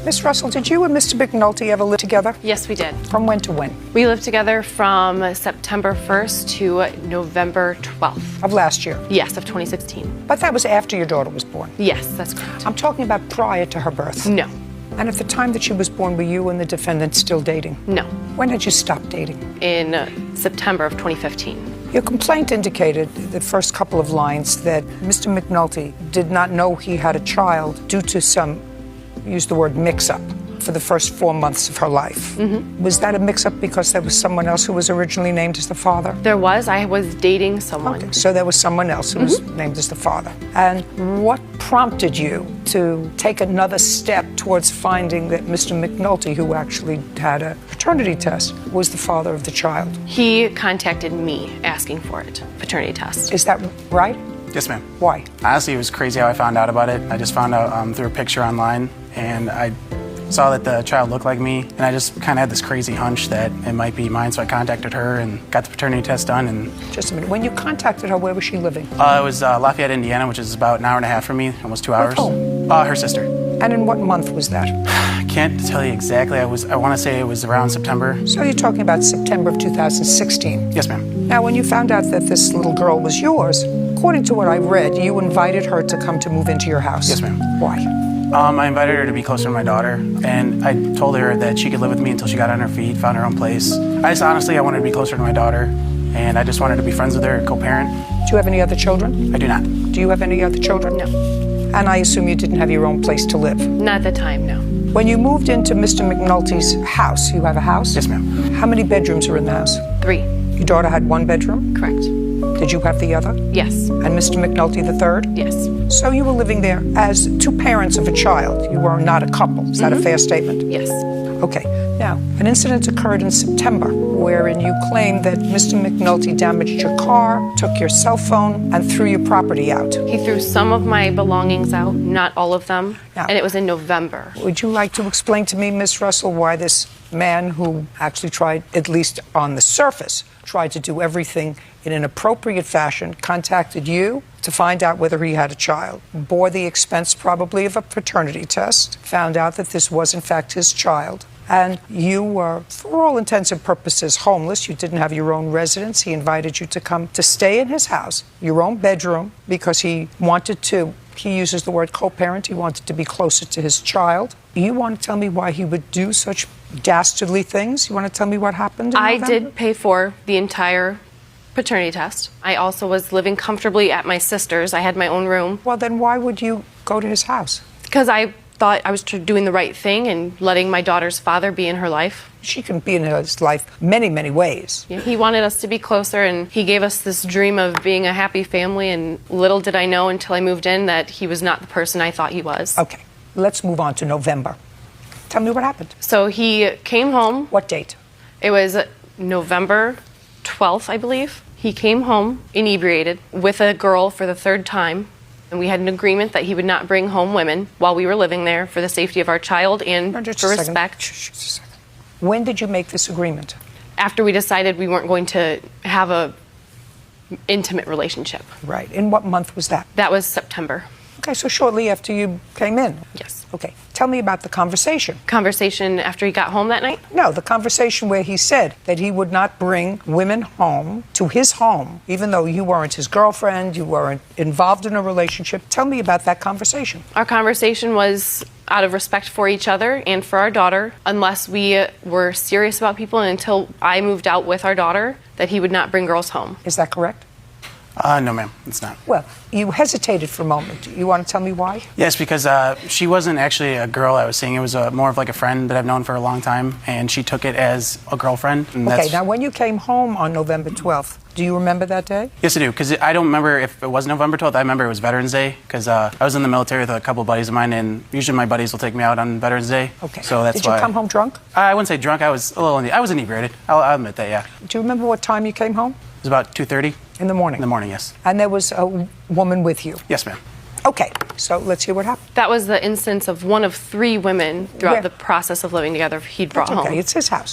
Miss Russell, did you and Mr. McNulty ever live together? Yes, we did. From when to when? We lived together from September 1st to November 12th. Of last year? Yes, of 2016. But that was after your daughter was born? Yes, that's correct. I'm talking about prior to her birth? No. And at the time that she was born, were you and the defendant still dating? No. When had you stopped dating? In September of 2015. Your complaint indicated, the first couple of lines, that Mr. McNulty did not know he had a child due to some, use the word mix-up, for the first 4 months of her life. Mm-hmm. Was that a mix-up because there was someone else who was originally named as the father? There was. I was dating someone. Okay, so there was someone else who was named as the father. And what prompted you to take another step towards finding that Mr. McNulty, who actually had a paternity test, was the father of the child? He contacted me asking for it, paternity test. Is that right? Yes, ma'am. Why? Honestly, it was crazy how I found out about it. I just found out through a picture online, and I saw that the child looked like me, and I just kind of had this crazy hunch that it might be mine, so I contacted her and got the paternity test done. And just a minute. When you contacted her, where was she living? It was Lafayette, Indiana, which is about an hour and a half from me, almost 2 hours. With whom? Her sister. And in what month was that? I can't tell you exactly. I want to say it was around September. So you're talking about September of 2016? Yes, ma'am. Now, when you found out that this little girl was yours, according to what I read, you invited her to come to move into your house. Yes, ma'am. Why? I invited her to be closer to my daughter, and I told her that she could live with me until she got on her feet, found her own place. I wanted to be closer to my daughter, and I just wanted to be friends with her, co-parent. Do you have any other children? I do not. Do you have any other children? No. And I assume you didn't have your own place to live? Not at the time, no. When you moved into Mr. McNulty's house, you have a house? Yes, ma'am. How many bedrooms are in the house? 3. Your daughter had 1 bedroom? Correct. Did you have the other? Yes. And Mr. McNulty the third? Yes. So you were living there as 2 parents of a child. You were not a couple. Is that a fair statement? Yes. Okay. Now, an incident occurred in September wherein you claimed that Mr. McNulty damaged your car, took your cell phone, and threw your property out. He threw some of my belongings out, not all of them, Now, and it was in November. Would you like to explain to me, Miss Russell, why this man who actually tried, at least on the surface, tried to do everything in an appropriate fashion, contacted you to find out whether he had a child, bore the expense probably of a paternity test, found out that this was in fact his child, and you were, for all intents and purposes, homeless. You didn't have your own residence. He invited you to come to stay in his house, your own bedroom, because he wanted to, he uses the word co-parent, he wanted to be closer to his child. You want to tell me why he would do such dastardly things? You want to tell me what happened in November? I did pay for the entire paternity test. I also was living comfortably at my sister's. I had my own room. Well, then why would you go to his house? Because I thought I was doing the right thing and letting my daughter's father be in her life. She can be in his life many, many ways. Yeah, he wanted us to be closer, and he gave us this dream of being a happy family, and little did I know until I moved in that he was not the person I thought he was. Okay, let's move on to November. Tell me what happened. So he came home. What date? It was November 12th, I believe. He came home inebriated with a girl for the 3rd time. And we had an agreement that he would not bring home women while we were living there for the safety of our child and for respect. Just a second. When did you make this agreement? After we decided we weren't going to have a intimate relationship. Right. In what month was that? That was September. Okay, so shortly after you came in. Yes. Okay. Tell me about the conversation. Conversation after he got home that night? No, the conversation where he said that he would not bring women home to his home, even though you weren't his girlfriend, you weren't involved in a relationship. Tell me about that conversation. Our conversation was out of respect for each other and for our daughter, unless we were serious about people and until I moved out with our daughter, that he would not bring girls home. Is that correct? No, ma'am, it's not. Well, you hesitated for a moment. You want to tell me why? Yes, because she wasn't actually a girl I was seeing. It was more of like a friend that I've known for a long time, and she took it as a girlfriend. And okay, now when you came home on November 12th, do you remember that day? Yes, I do, because I don't remember if it was November 12th. I remember it was Veterans Day, because I was in the military with a couple of buddies of mine, and usually my buddies will take me out on Veterans Day. Okay. So that's Did you come home drunk? I wouldn't say drunk. I was I was inebriated. I'll admit that, yeah. Do you remember what time you came home? It was about 2:30. In the morning? In the morning, yes. And there was a woman with you? Yes, ma'am. Okay, so let's hear what happened. That was the instance of one of 3 women throughout Where? the process of living together he'd brought That's okay, home. it's his house.